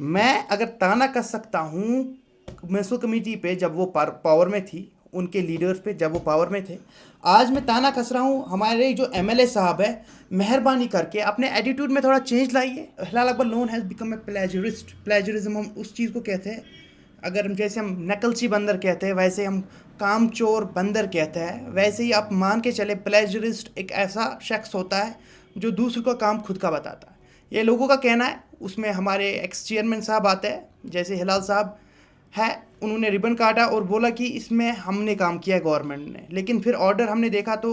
मैं अगर ताना कस सकता हूँ म्यूनसिपल कमेटी पे जब वो पावर में थी, उनके लीडर्स पे जब वो पावर में थे। आज मैं ताना कस रहा हूँ हमारे जो एमएलए साहब है, मेहरबानी करके अपने एटीट्यूड में थोड़ा चेंज लाइए। Hilal Akbar Lone has become a plagiarist. Plagiarism हम उस चीज़ को कहते हैं, अगर जैसे हम नकलची बंदर कहते हैं वैसे हम कामचोर बंदर कहते हैं, वैसे ही आप मान के चले प्लेजरिस्ट एक ऐसा शख्स होता है जो दूसरों का काम खुद का बताता है। ये लोगों का कहना है। उसमें हमारे एक्स चेयरमैन साहब आते हैं, जैसे हिलाल साहब है, उन्होंने रिबन काटा और बोला कि इसमें हमने काम किया है गवर्नमेंट ने, लेकिन फिर ऑर्डर हमने देखा तो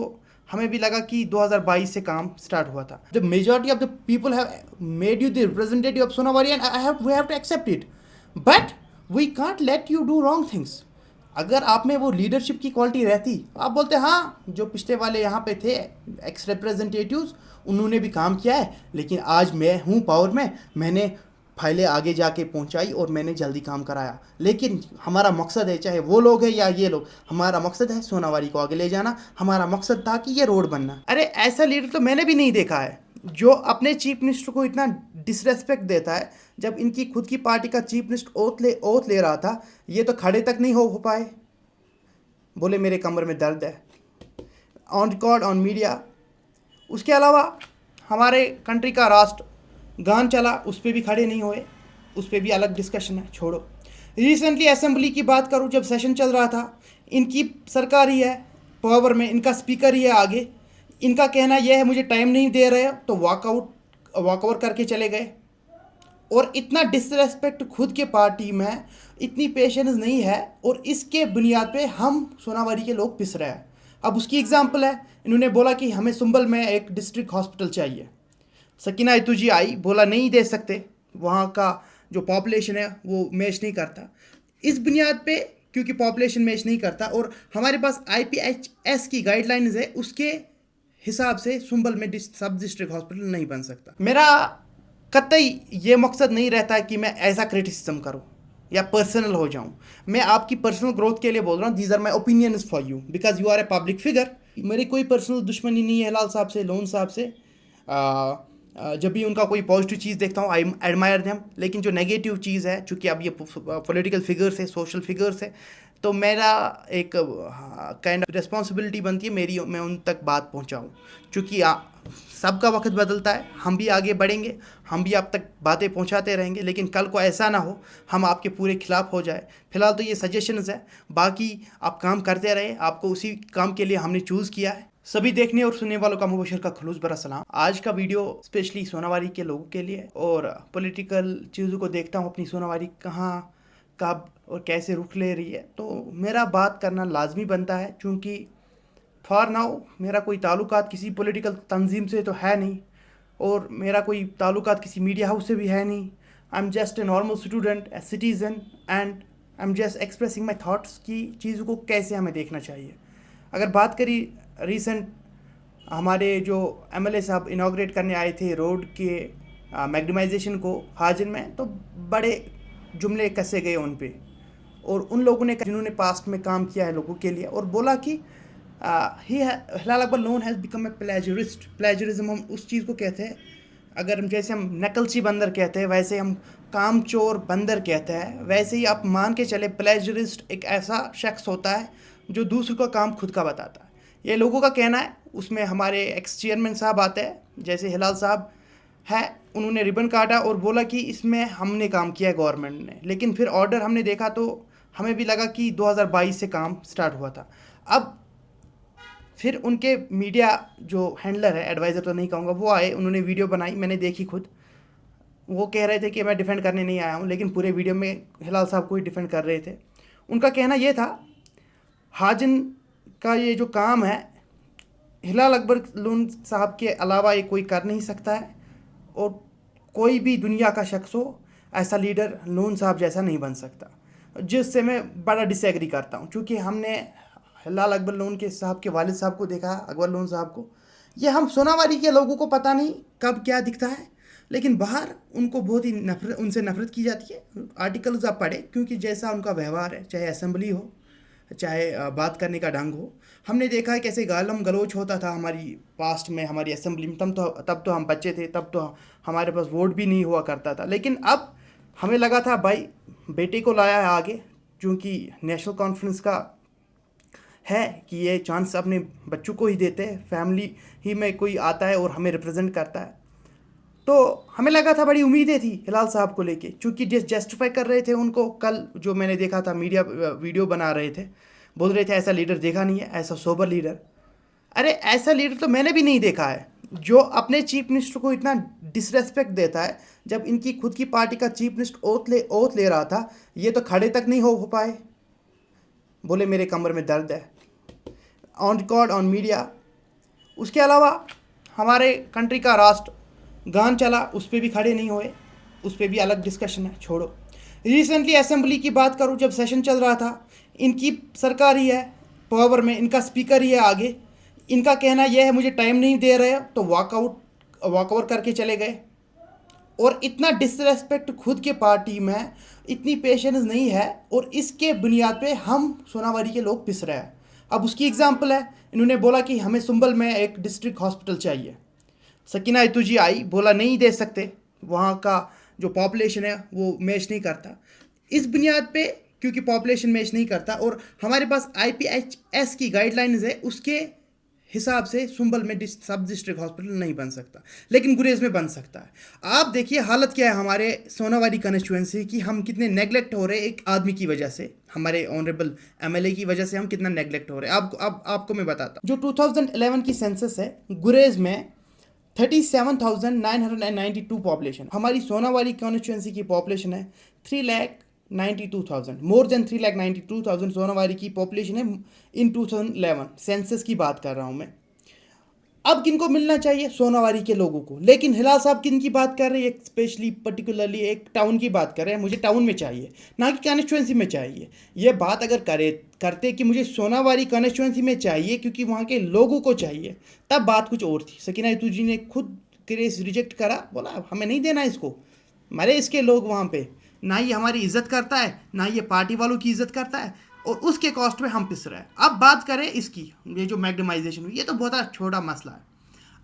हमें भी लगा कि 2022 से काम स्टार्ट हुआ था। The majority of the people have made you the representative of Sonawari and we have to accept it, but we can't let you do wrong things. अगर आप में वो लीडरशिप की क्वालिटी रहती, आप बोलते हाँ जो पिछले वाले यहाँ पे थे एक्स रिप्रेजेंटेटिव्स उन्होंने भी काम किया है, लेकिन आज मैं हूँ पावर में, मैंने फाइलें आगे जाके पहुंचाई और मैंने जल्दी काम कराया। लेकिन हमारा मकसद है, चाहे वो लोग हैं या ये लोग, हमारा मकसद है सोनावारी को आगे ले जाना। हमारा मकसद था कि ये रोड बनना। अरे ऐसा लीडर तो मैंने भी नहीं देखा है जो अपने चीफ मिनिस्टर को इतना डिसरेस्पेक्ट देता है। जब इनकी खुद की पार्टी का चीफ मिनिस्टर ओथ ले रहा था, ये तो खड़े तक नहीं हो पाए, बोले मेरे कमर में दर्द है, ऑन रिकॉर्ड ऑन मीडिया। उसके अलावा हमारे कंट्री का राष्ट्र गान चला, उस पर भी खड़े नहीं हुए, उस पर भी अलग डिस्कशन है, छोड़ो। रिसेंटली असेंबली की बात करूं, जब सेशन चल रहा था, इनकी सरकार ही है पावर में, इनका स्पीकर ही है आगे, इनका कहना यह है मुझे टाइम नहीं दे रहे हो, तो वॉकआउट करके चले गए। और इतना डिसरेस्पेक्ट खुद के पार्टी में, इतनी पेशेंस नहीं है, और इसके बुनियाद पे हम सोनावारी के लोग पिस रहे हैं। अब उसकी एग्जांपल है, इन्होंने बोला कि हमें सुंबल में एक डिस्ट्रिक्ट हॉस्पिटल चाहिए। सकीना इतू जी आई, बोला नहीं दे सकते, वहाँ का जो पॉपुलेशन है वो मैच नहीं करता। इस बुनियाद पे, क्योंकि पॉपुलेशन मैच नहीं करता और हमारे पास IPHS की गाइडलाइंस है, उसके हिसाब से सुंबल में सब डिस्ट्रिक्ट हॉस्पिटल नहीं बन सकता। मेरा कतई ये मकसद नहीं रहता है कि मैं ऐसा क्रिटिसिज्म करूं या पर्सनल हो जाऊं। मैं आपकी पर्सनल ग्रोथ के लिए बोल रहा हूं। These are my opinions for you because you are a public figure. मेरी कोई पर्सनल दुश्मनी नहीं है हिलाल साहब से, लोन साहब से। जब भी उनका कोई पॉजिटिव चीज़ देखता हूँ आई एडमायर देम, लेकिन जो नेगेटिव चीज़ है, चूँकि अब ये पॉलिटिकल फिगर्स है, सोशल फिगर्स है, तो मेरा एक काइंड ऑफ रिस्पॉन्सिबिलिटी बनती है मेरी, मैं उन तक बात पहुँचाऊँ। चूँकि सबका वक्त बदलता है, हम भी आगे बढ़ेंगे, हम भी आप तक बातें पहुंचाते रहेंगे, लेकिन कल को ऐसा ना हो हम आपके पूरे खिलाफ हो जाए। फिलहाल तो ये सजेशंस है, बाकी आप काम करते रहे, आपको उसी काम के लिए हमने चूज़ किया है। सभी देखने और सुनने वालों का मुबशर का खुलूस भरा सलाम। आज का वीडियो स्पेशली सोनावारी के लोगों के लिए, और पॉलिटिकल चीज़ों को देखता हूँ अपनी सोनावारी कहाँ कब और कैसे रुख ले रही है, तो मेरा बात करना लाजमी बनता है। चूँकि फॉर नाउ मेरा कोई ताल्लुकात किसी पॉलिटिकल तंजीम से तो है नहीं, और मेरा कोई ताल्लुकात किसी मीडिया हाउस से भी है नहीं। I am just a normal student, A citizen, and I am just expressing my thoughts की चीज़ों को कैसे हमें देखना चाहिए। अगर बात करी रिसेंट हमारे जो एमएलए साहब इनाग्रेट करने आए थे रोड के मैग्निमाइजेशन को हाजिर में, तो बड़े जुमले कसे गए उन पे, और उन लोगों ने जिन्होंने पास्ट में काम किया है लोगों के लिए, और बोला कि Hilal Akbar Lone has become a plagiarist. Plagiarism हम उस चीज़ को कहते हैं, अगर जैसे हम नकलची बंदर कहते हैं वैसे हम कामचोर बंदर कहते हैं, वैसे ही आप मान के चले प्लेजरिस्ट एक ऐसा शख्स होता है जो दूसरों का काम खुद का बताता है। ये लोगों का कहना है। उसमें हमारे एक्स चेयरमैन साहब आते हैं, जैसे हिलाल साहब है, उन्होंने रिबन काटा और बोला कि इसमें हमने काम किया है गवर्नमेंट ने, लेकिन फिर ऑर्डर हमने देखा तो हमें भी लगा कि 2022 से काम स्टार्ट हुआ था। अब फिर उनके मीडिया जो हैंडलर है, एडवाइज़र तो नहीं कहूँगा, वो आए, उन्होंने वीडियो बनाई, मैंने देखी खुद। वो कह रहे थे कि मैं डिफेंड करने नहीं आया हूँ, लेकिन पूरे वीडियो में हिलाल साहब को ही डिफेंड कर रहे थे। उनका कहना ये था हाजिन का ये जो काम है हिलाल अकबर लोन साहब के अलावा ये कोई कर नहीं सकता है, और कोई भी दुनिया का शख्स हो ऐसा लीडर लोन साहब जैसा नहीं बन सकता, जिससे मैं बड़ा डिसएग्री करता हूँ। क्योंकि हमने हिलाल अकबर लोन के साहब के वालिद साहब को देखा, अकबर लोन साहब को। ये हम सोनावारी के लोगों को पता नहीं कब क्या दिखता है, लेकिन बाहर उनको बहुत ही नफरत, उनसे नफरत की जाती है। आर्टिकल्स आप पढ़े, क्योंकि जैसा उनका व्यवहार है, चाहे असेंबली हो, चाहे बात करने का ढंग हो, हमने देखा है कैसे गालम गलोच होता था हमारी पास्ट में, हमारी असेंबली में। तब तो हम बच्चे थे, तब तो हमारे पास वोट भी नहीं हुआ करता था। लेकिन अब हमें लगा था भाई बेटे को लाया है आगे, क्योंकि नेशनल कॉन्फ्रेंस का है कि ये चांस अपने बच्चों को ही देते हैं, फैमिली ही में कोई आता है और हमें रिप्रेजेंट करता है। तो हमें लगा था, बड़ी उम्मीदें थी हिलाल साहब को लेके, क्योंकि जस्टिफाई कर रहे थे उनको। कल जो मैंने देखा था मीडिया वीडियो बना रहे थे, बोल रहे थे ऐसा लीडर देखा नहीं है, ऐसा सोबर लीडर। अरे ऐसा लीडर तो मैंने भी नहीं देखा है, जो अपने चीफ मिनिस्टर को इतना डिसरेस्पेक्ट देता है। जब इनकी खुद की पार्टी का चीफ मिनिस्टर ओथ ले रहा था, ये तो खड़े तक नहीं हो पाए, बोले मेरे कमर में दर्द है, ऑन रिकॉर्ड ऑन मीडिया। उसके अलावा हमारे कंट्री का राष्ट्र गान चला, उस पर भी खड़े नहीं हुए, उस पर भी अलग डिस्कशन है, छोड़ो। रिसेंटली असेंबली की बात करूं, जब सेशन चल रहा था, इनकी सरकार ही है पावर में, इनका स्पीकर ही है आगे, इनका कहना यह है मुझे टाइम नहीं दे रहे, तो वॉकआउट करके चले गए। और इतना डिसरेस्पेक्ट खुद के पार्टी में, इतनी पेशेंस नहीं है, और इसके बुनियाद पे हम सोनावारी के लोग पिस रहे हैं। अब उसकी एग्जांपल है, इन्होंने बोला कि हमें सुंबल में एक डिस्ट्रिक्ट हॉस्पिटल चाहिए। सकीना इतूजी आई, बोला नहीं दे सकते, वहाँ का जो पॉपुलेशन है वो मैच नहीं करता। इस बुनियाद पे, क्योंकि पॉपुलेशन मैच नहीं करता और हमारे पास IPHS की गाइडलाइंस है, उसके हिसाब से सुंबल में सब डिस्ट्रिक्ट हॉस्पिटल नहीं बन सकता, लेकिन गुरेज में बन सकता है। आप देखिए हालत क्या है हमारे सोनावारी कंस्टिट्यूएंसी की, हम कितने नेगलेक्ट हो रहे हैं एक आदमी की वजह से, हमारे ऑनरेबल MLA की वजह से हम कितना नेगलेक्ट हो रहे हैं। आपको मैं बताता हूँ, जो 2011 की सेंसस है, गुरेज में 37,992 पॉपुलेशन, हमारी सोनावारी कॉन्स्टिट्यूएंसी की पॉपुलेशन है 3,92,000, मोर देन 3,92,000 सोनावारी की पॉपुलेशन है इन 2011 सेंसस की बात कर रहा हूँ मैं। अब किनको मिलना चाहिए? सोनावारी के लोगों को। लेकिन हिलाल साहब किन की बात कर रहे हैं? एक स्पेशली पर्टिकुलरली एक टाउन की बात कर रहे हैं, मुझे टाउन में चाहिए ना कि कॉन्स्टिट्यूएंसी में चाहिए। ये बात अगर करते कि मुझे सोनावारी कॉन्स्टिट्यूएंसी में चाहिए क्योंकि वहाँ के लोगों को चाहिए, तब बात कुछ और थी। सकीना इतूजी ने खुद केस रिजेक्ट करा, बोला हमें नहीं देना इसको, मरे इसके लोग वहाँ पे, ना ये हमारी इज्जत करता है, ना ये पार्टी वालों की इज्जत करता है, और उसके कॉस्ट में हम पिस रहे हैं। अब बात करें इसकी, ये जो मैग्नेमाइजेशन हुई, ये तो बहुत छोटा मसला है।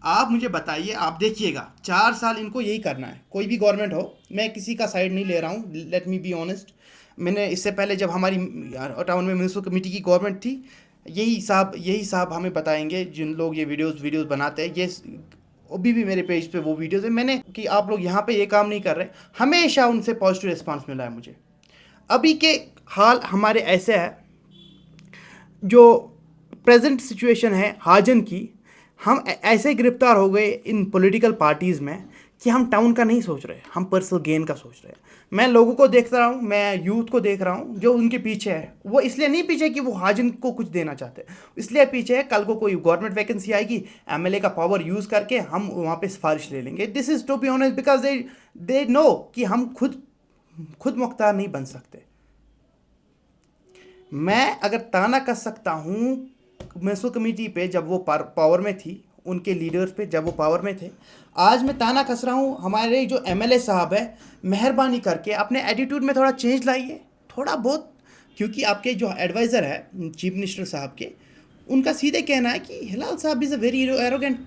आप मुझे बताइए, आप देखिएगा 4 साल इनको यही करना है, कोई भी गवर्नमेंट हो, मैं किसी का साइड नहीं ले रहा हूँ, लेट मी बी ऑनेस्ट। मैंने इससे पहले जब हमारी टाउन में म्यूनसिपल कमेटी की गवर्नमेंट थी, यही साहब हमें बताएंगे, जिन लोग ये वीडियोस बनाते हैं, ये अभी भी मेरे पेज पे वो वीडियोस है, मैंने कि आप लोग यहाँ पे ये काम नहीं कर रहे, हमेशा उनसे पॉजिटिव रिस्पांस मिला है मुझे। अभी के हाल हमारे ऐसे है, जो प्रेजेंट सिचुएशन है हाजन की, हम ऐसे गिरफ्तार हो गए इन पॉलिटिकल पार्टीज़ में कि हम टाउन का नहीं सोच रहे, हम पर्सनल गेन का सोच रहे हैं। मैं लोगों को देख रहा हूँ, मैं यूथ को देख रहा हूँ जो उनके पीछे है, वो इसलिए नहीं पीछे कि वो हाजन को कुछ देना चाहते, इसलिए पीछे है कल को कोई गवर्नमेंट वैकेंसी आएगी, MLA का पावर यूज़ करके हम वहाँ पे सिफारिश ले लेंगे। This is to be honest because they know कि हम खुद मुख्तार नहीं बन सकते। मैं अगर ताना कर सकता हूँ म्यूनसिपल कमेटी पे जब वो पावर में थी, उनके लीडर्स पे जब वो पावर में थे, आज मैं ताना कस रहा हूँ हमारे जो MLA साहब है, मेहरबानी करके अपने एटीट्यूड में थोड़ा चेंज लाइए, थोड़ा बहुत। क्योंकि आपके जो एडवाइज़र है चीफ मिनिस्टर साहब के, उनका सीधे कहना है कि Hilal sahab is a very arrogant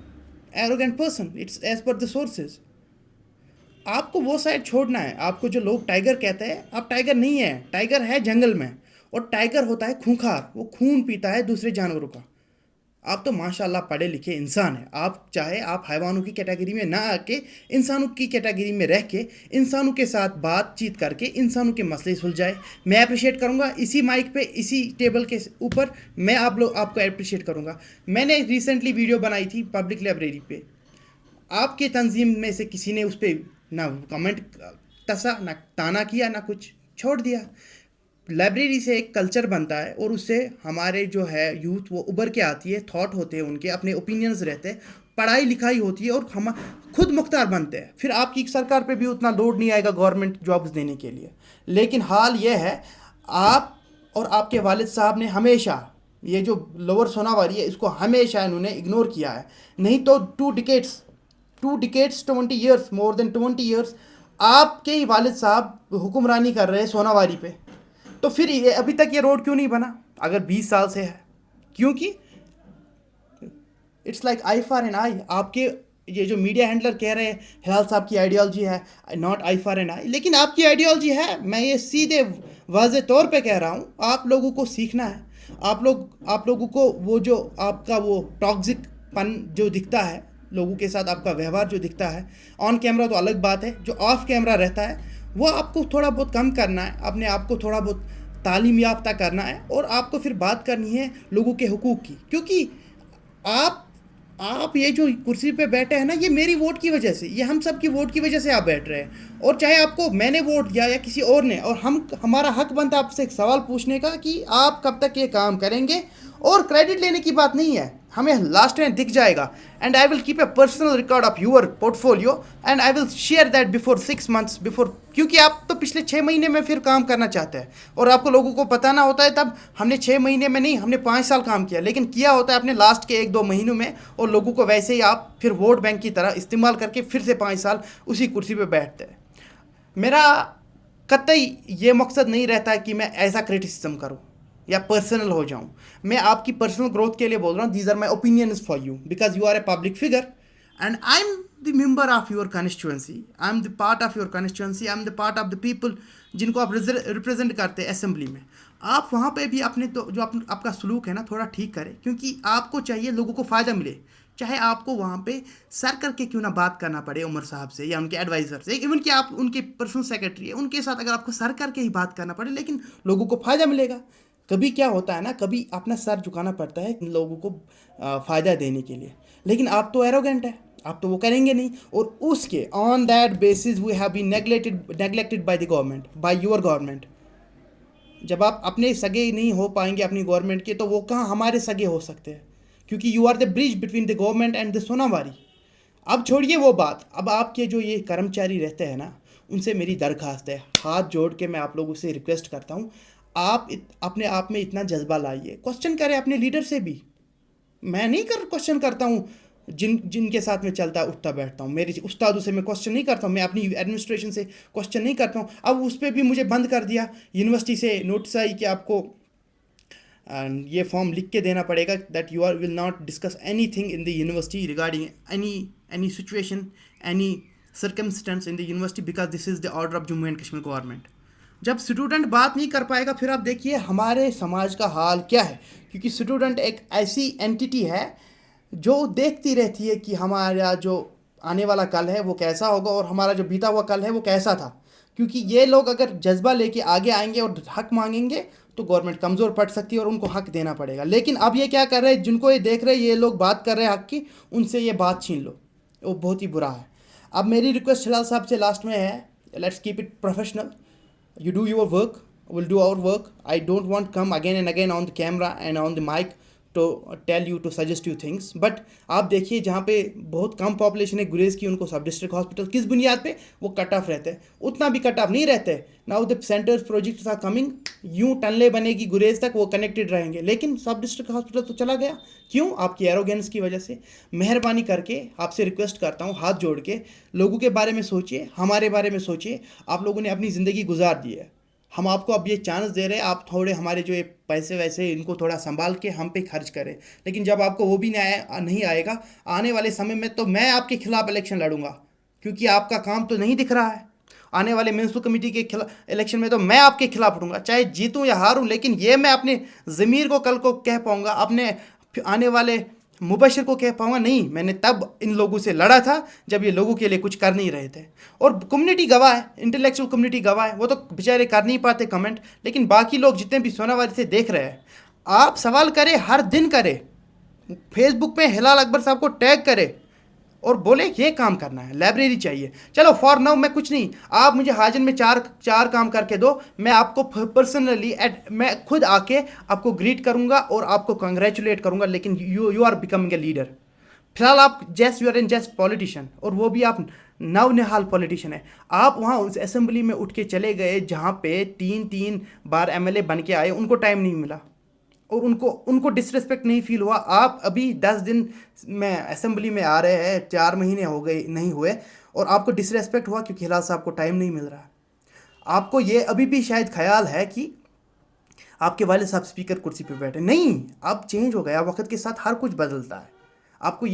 person, it's as per the sources. आपको वो साइड छोड़ना है। आपको जो लोग टाइगर कहते हैं, आप टाइगर नहीं है, टाइगर है जंगल में, और टाइगर होता है खूंखार, वो खून पीता है दूसरे जानवरों का। आप तो माशाल्लाह पढ़े लिखे इंसान हैं। आप चाहे आप हैवानों की कैटेगरी में ना आके इंसानों की कैटेगरी में रह के इंसानों के साथ बातचीत करके इंसानों के मसले सुलझाए, मैं अप्रिशिएट करूंगा। इसी माइक पे, इसी टेबल के ऊपर मैं आपको अप्रिशिएट करूंगा। मैंने रिसेंटली वीडियो बनाई थी पब्लिक लाइब्रेरी पे, आपके तंजीम में से किसी ने उस पर ना कमेंट तसा, ना ताना किया, ना कुछ, छोड़ दिया। लाइब्रेरी से एक कल्चर बनता है और उससे हमारे जो है यूथ वो उभर के आती है, थॉट होते हैं उनके, अपने ओपिनियंस रहते हैं, पढ़ाई लिखाई होती है, और हम खुद मुख्तार बनते हैं। फिर आपकी सरकार पे भी उतना लोड नहीं आएगा गवर्नमेंट जॉब्स देने के लिए। लेकिन हाल ये है, आप और आपके वालिद साहब ने हमेशा ये जो लोअर सोनावारी है, इसको हमेशा इन्होंने इग्नोर किया है। नहीं तो 2 decades 20 years, more than 20 years आपके ही वालिद साहब हुक्मरानी कर रहे हैं सोनावारी पे। तो फिर ये अभी तक ये रोड क्यों नहीं बना अगर 20 साल से है? क्योंकि it's like eye for an eye. आपके ये जो मीडिया हैंडलर कह रहे हैं हिलाल साहब की आइडियोलॉजी है नॉट आई फॉर एन आई, लेकिन आपकी आइडियोलॉजी है। मैं ये सीधे वाज़े तौर पे कह रहा हूँ, आप लोगों को सीखना है। आप लोगों को वो जो आपका वो टॉक्सिक पन जो दिखता है, लोगों के साथ आपका व्यवहार जो दिखता है ऑन कैमरा तो अलग बात है, जो ऑफ कैमरा रहता है वो आपको थोड़ा बहुत कम करना है, अपने आप को थोड़ा बहुत तालीम याफ्ता करना है, और आपको फिर बात करनी है लोगों के हुकूक की। क्योंकि आप आप ये जो कुर्सी पे बैठे हैं ना, ये मेरी वोट की वजह से, ये हम सब की वोट की वजह से आप बैठ रहे हैं। और चाहे आपको मैंने वोट दिया या किसी और ने, और हमारा हक बनता है आपसे एक सवाल पूछने का कि आप कब तक ये काम करेंगे। और क्रेडिट लेने की बात नहीं है, हमें लास्ट में दिख जाएगा। And I will keep a personal record of your portfolio and I will share that before 6 months before, क्योंकि आप तो पिछले 6 महीने में फिर काम करना चाहते हैं और आपको लोगों को बताना होता है। तब हमने 6 महीने में नहीं, हमने 5 साल काम किया, लेकिन किया होता है अपने लास्ट के 1-2 महीनों में, और लोगों को वैसे ही आप फिर वोट बैंक की तरह इस्तेमाल करके फिर से 5 साल उसी कुर्सी पर बैठते हैं। मेरा कतई ये मकसद नहीं रहता है कि मैं ऐसा क्रिटिसिज्म करूं या पर्सनल हो जाऊं। मैं आपकी पर्सनल ग्रोथ के लिए बोल रहा हूं। These are my opinions for you because you are a public figure and I am the member of your constituency, I am the part of your constituency, I am the part of the people जिनको आप represent करते हैं assembly में। आप वहाँ पे भी अपने तो जो आपका सलूक है ना थोड़ा ठीक करें, क्योंकि आपको चाहिए लोगों को फ़ायदा मिले। चाहे आपको वहाँ पे सर करके क्यों ना बात करना पड़े उमर साहब से या उनके एडवाइज़र से, इवन कि आप उनके पर्सनल सेक्रेटरी है, उनके साथ अगर आपको सर करके ही बात करना पड़े, लेकिन लोगों को फ़ायदा मिलेगा। कभी क्या होता है ना, कभी अपना सर झुकाना पड़ता है इन लोगों को फ़ायदा देने के लिए, लेकिन आप तो एरोगेंट है, आप तो वो करेंगे नहीं। और उसके on that basis we have been neglected by the government, by your government. जब आप अपने सगे नहीं हो पाएंगे अपनी गवर्नमेंट के, तो वो कहाँ हमारे सगे हो सकते हैं, क्योंकि you are the bridge between the government and the Sonawari. अब छोड़िए वो बात, अब आपके जो ये कर्मचारी रहते हैं ना, उनसे मेरी दरख्वास्त है, हाथ जोड़ के मैं आप लोगों से रिक्वेस्ट करता हूँ, आप अपने आप में इतना जज्बा लाइए, क्वेश्चन करें अपने लीडर से भी। मैं नहीं क्वेश्चन करता हूँ जिनके साथ में चलता उठता बैठता हूँ, मेरे उस्तादों से मैं क्वेश्चन नहीं करता हूँ, मैं अपनी एडमिनिस्ट्रेशन से क्वेश्चन नहीं करता हूँ। अब उस पर भी मुझे बंद कर दिया, यूनिवर्सिटी से नोटिस आई कि आपको ये फॉर्म लिख के देना पड़ेगा that you are will not discuss anything in the university regarding any situation, any circumstance in the university because this is the order of Jammu and Kashmir government. जब स्टूडेंट बात नहीं कर पाएगा, फिर आप देखिए हमारे समाज का हाल क्या है, क्योंकि स्टूडेंट एक ऐसी एंटिटी है जो देखती रहती है कि हमारा जो आने वाला कल है वो कैसा होगा और हमारा जो बीता हुआ कल है वो कैसा था। क्योंकि ये लोग अगर जज्बा लेके आगे आएंगे और हक मांगेंगे तो गवर्नमेंट कमज़ोर पड़ सकती है और उनको हक देना पड़ेगा। लेकिन अब ये क्या कर रहे हैं, जिनको ये देख रहे हैं ये लोग बात कर रहे हैं हक की, उनसे ये बात छीन लो, वो बहुत ही बुरा है। अब मेरी रिक्वेस्ट हिलाल साहब से लास्ट में है, let's keep it professional, you do your work, we'll do our work. I don't want come again and again on the camera and on the mic to tell you to suggest you things, but आप देखिए जहाँ पे बहुत कम population है गुरेज की, उनको सब district hospital किस बुनियाद पे वो कट ऑफ रहते हैं, उतना भी कट ऑफ नहीं रहते। Now the centre's projects are coming, यूँ टनले बनेगी गुरेज तक, वो कनेक्टेड रहेंगे, लेकिन सब डिस्ट्रिक्ट हॉस्पिटल तो चला गया। क्यों? आपकी एरोगेंस की वजह से। मेहरबानी करके आपसे रिक्वेस्ट करता हूँ हाथ जोड़ के, लोगों के बारे में सोचिए, हमारे बारे में सोचिए। आप लोगों ने अपनी ज़िंदगी गुजार दी है, हम आपको अब ये चांस दे रहे हैं, आप थोड़े हमारे जो ये पैसे वैसे इनको थोड़ा संभाल के हम पे खर्च करें। लेकिन जब आपको वो भी नहीं आएगा आने वाले समय में, तो मैं आपके खिलाफ इलेक्शन लड़ूंगा, क्योंकि आपका काम तो नहीं दिख रहा है। आने वाले म्यूनसिपल कमेटी के इलेक्शन में तो मैं आपके खिलाफ उठूंगा, चाहे जीतूं या हारूं, लेकिन ये मैं अपने ज़मीर को कल को कह पाऊंगा, अपने आने वाले मुबशिर को कह पाऊंगा, नहीं मैंने तब इन लोगों से लड़ा था जब ये लोगों के लिए कुछ कर नहीं रहे थे। और कम्युनिटी गवाह है, इंटेलेक्चुअल कम्युनिटी गवाह है, वो तो बेचारे कर नहीं पाते कमेंट, लेकिन बाकी लोग जितने भी सोनावारी से देख रहे हैं, आप सवाल करें, हर दिन करें, फेसबुक पे हिलाल अकबर साहब को टैग करें और बोले ये काम करना है, लाइब्रेरी चाहिए। चलो फॉर नाउ मैं कुछ नहीं, आप मुझे हाजन में चार काम करके दो, मैं आपको पर्सनली मैं खुद आके आपको ग्रीट करूंगा और आपको कंग्रेचुलेट करूंगा, लेकिन you are becoming a leader. फिलहाल आप you are in just politician, और वो भी आप नवनिहाल पॉलिटिशियन है। आप वहाँ उस असेंबली में उठ के चले गए जहाँ पे 3 बार एमएलए बन के आए, उनको टाइम नहीं मिला और उनको डिसरिस्पेक्ट नहीं फील हुआ। आप अभी 10 दिन में असेंबली में आ रहे हैं, 4 महीने हो गए नहीं हुए, और आपको डिसरिस्पेक्ट हुआ क्योंकि हिलाल साहब को टाइम नहीं मिल रहा। आपको ये अभी भी शायद ख्याल है कि आपके वाले साहब स्पीकर कुर्सी पे बैठे, नहीं, अब चेंज हो गया, वक्त के साथ हर कुछ बदलता है। आपको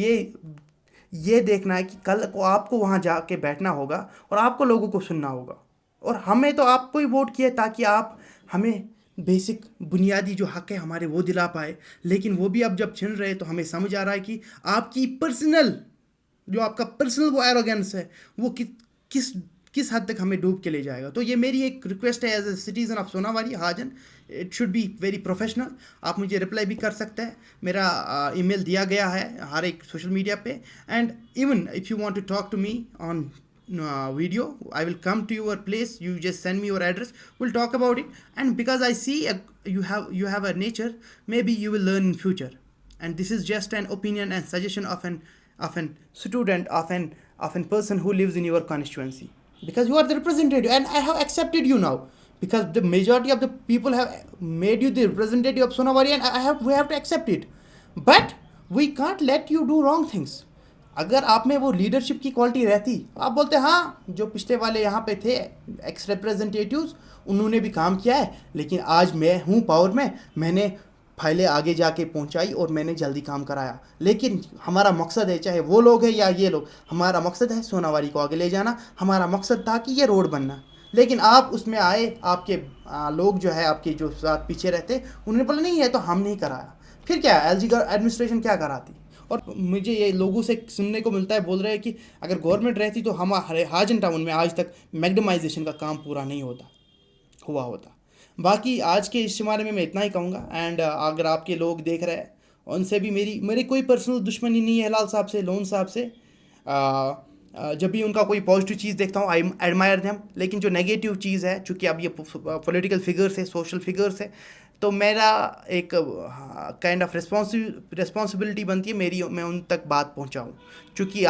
ये देखना है कि कल को आपको वहाँ जाके बैठना होगा और आपको लोगों को सुनना होगा। और हमें तो आपको ही वोट किया ताकि आप हमें बेसिक बुनियादी जो हक है हमारे वो दिला पाए, लेकिन वो भी अब जब छिन रहे तो हमें समझ आ रहा है कि आपकी पर्सनल जो आपका पर्सनल वो एरोगेंस है वो किस किस हद तक हमें डूब के ले जाएगा। तो ये मेरी एक रिक्वेस्ट है as a citizen of Sonawari Hajan, it should be very professional. आप मुझे रिप्लाई भी कर सकते हैं, मेरा ईमेल दिया गया है हर एक सोशल मीडिया पे। And even if you want to talk to me on video, I will come to your place, you just send me your address, we'll talk about it. And because I see you have a nature, maybe you will learn in future. And this is just an opinion and suggestion of an student, of an person who lives in your constituency, because you are the representative and I have accepted you now, because the majority of the people have made you the representative of Sonavari, and we have to accept it. But we can't let you do wrong things. अगर आप में वो leadership की quality रहती, आप बोलते हाँ जो पिछले वाले यहाँ पे थे एक्स रिप्रेजेंटेटिव्स उन्होंने भी काम किया है, लेकिन आज मैं हूँ पावर में, मैंने फाइलें आगे जाके पहुँचाई और मैंने जल्दी काम कराया। लेकिन हमारा मकसद है, चाहे वो लोग हैं या ये लोग, हमारा मकसद है सोनावारी को आगे ले जाना, हमारा मकसद था कि ये रोड बनना। लेकिन आप उसमें आए, आपके लोग जो है आपके जो साथ पीछे रहते उन्होंने बोला नहीं है तो हम नहीं कराया। फिर क्या एलजी एडमिनिस्ट्रेशन क्या कराती। और मुझे ये लोगों से सुनने को मिलता है, बोल रहे हैं कि अगर गवर्नमेंट रहती तो हमारे हाजन टाउन में आज तक मैग्डमाइजेशन का काम पूरा नहीं हुआ होता। बाकी आज के इस बारे में मैं इतना ही कहूँगा। एंड अगर आपके लोग देख रहे हैं, उनसे भी मेरी कोई पर्सनल दुश्मनी नहीं है हिलाल साहब से, लोन साहब से। जब भी उनका कोई पॉजिटिव चीज़ देखता हूँ आई एडमायर देम, लेकिन जो नेगेटिव चीज़ है, चूँकि अब ये पॉलिटिकल फिगर्स है, सोशल फिगर्स है, तो मेरा एक काइंड ऑफ रिस्पॉन्सिबिलिटी बनती है मेरी, मैं उन तक बात पहुँचाऊँ। चूँकि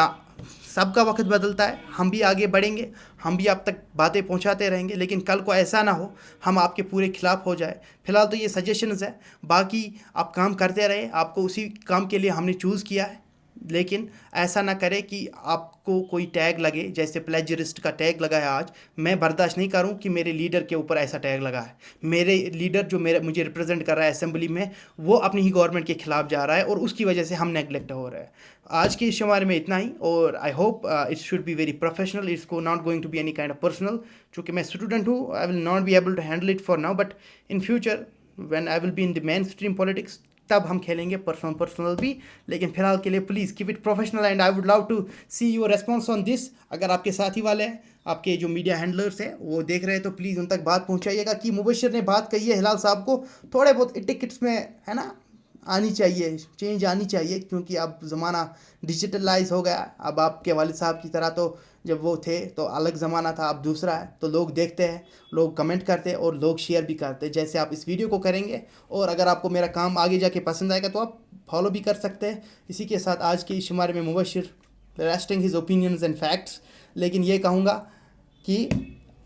सबका वक्त बदलता है, हम भी आगे बढ़ेंगे, हम भी आप तक बातें पहुँचाते रहेंगे, लेकिन कल को ऐसा ना हो हम आपके पूरे खिलाफ हो जाए। फ़िलहाल तो ये सजेशंस है, बाकी आप काम करते रहे, आपको उसी काम के लिए हमने चूज़ किया है। लेकिन ऐसा ना करे कि आपको कोई टैग लगे, जैसे प्लेजरिस्ट का टैग लगा है आज। मैं बर्दाश्त नहीं करूं कि मेरे लीडर के ऊपर ऐसा टैग लगा है। मेरे लीडर जो मुझे रिप्रेजेंट कर रहा है असेंबली में, वो अपनी ही गवर्नमेंट के खिलाफ जा रहा है और उसकी वजह से हम नेगलेक्ट हो रहे हैं। आज के इस बारे में इतना ही, और I hope it should be very professional, it's को not going to be any kind of personal. चूँकि मैं स्टूडेंट हूँ, I will not be able to handle it for now, but in future when I will be in the mainstream politics, तब हम खेलेंगे personal भी। लेकिन फिलहाल के लिए please keep it professional, and I would love to see your response on this. अगर आपके साथी वाले हैं, आपके जो मीडिया हैंडलर्स हैं वो देख रहे हैं, तो प्लीज़ उन तक बात पहुंचाइएगा कि मुबशिर ने बात कही है, हिलाल साहब को थोड़े बहुत टिकट्स में है ना आनी चाहिए, चेंज आनी चाहिए, क्योंकि अब ज़माना डिजिटलाइज हो गया। अब आपके वालिद साहब की तरह तो जब वो थे तो अलग ज़माना था, अब दूसरा है। तो लोग देखते हैं, लोग कमेंट करते हैं और लोग शेयर भी करते हैं, जैसे आप इस वीडियो को करेंगे। और अगर आपको मेरा काम आगे जाके पसंद आएगा तो आप फॉलो भी कर सकते हैं। इसी के साथ आज के इस शुमारे में Mubashir resting his opinions and facts. लेकिन ये कहूँगा कि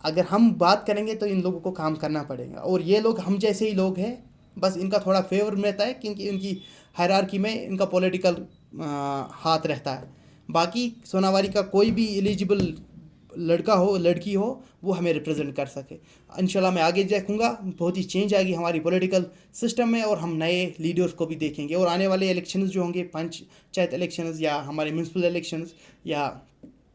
अगर हम बात करेंगे तो इन लोगों को काम करना पड़ेगा, और ये लोग हम जैसे ही लोग हैं, बस इनका थोड़ा फेवर रहता है क्योंकि इनकी हायरार्की में इनका पॉलिटिकल हाथ रहता है। बाकी सोनावारी का कोई भी एलिजिबल लड़का हो लड़की हो वो हमें रिप्रेजेंट कर सके। इंशाल्लाह मैं आगे देखूँगा, बहुत ही चेंज आएगी हमारी पॉलिटिकल सिस्टम में, और हम नए लीडर्स को भी देखेंगे। और आने वाले इलेक्शंस जो होंगे, पंचायत इलेक्शंस या हमारे म्यूनसिपल इलेक्शंस या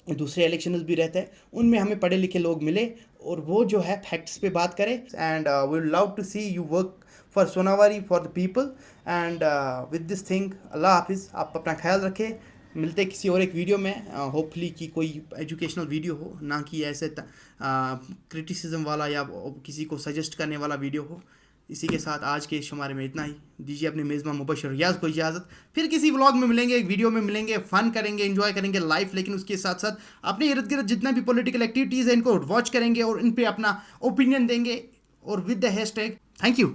दूसरे इलेक्शंस भी रहते हैं, उनमें हमें पढ़े लिखे लोग मिले और वो जो है फैक्ट्स पे बात करें। And we would love to see you work for Sonawari, for the people. And with this thing, अल्लाह हाफिज़, आप अपना ख्याल रखें। मिलते किसी और एक वीडियो में, होपफुली कि कोई एजुकेशनल वीडियो हो, ना कि ऐसे क्रिटिसिज्म वाला या किसी को सजेस्ट करने वाला वीडियो हो। इसी के साथ आज के शुमारे में इतना ही। दीजिए अपने मेज़बान मुबशिर रियाज़ को इजाज़त। फिर किसी व्लॉग में मिलेंगे, एक वीडियो में मिलेंगे, फ़न करेंगे, एंजॉय करेंगे लाइफ। लेकिन उसके साथ साथ अपने इर्द गिर्द जितना भी पॉलिटिकल एक्टिविटीज़ है इनको वॉच करेंगे और इन पर अपना ओपिनियन देंगे, और with the hashtag thank you.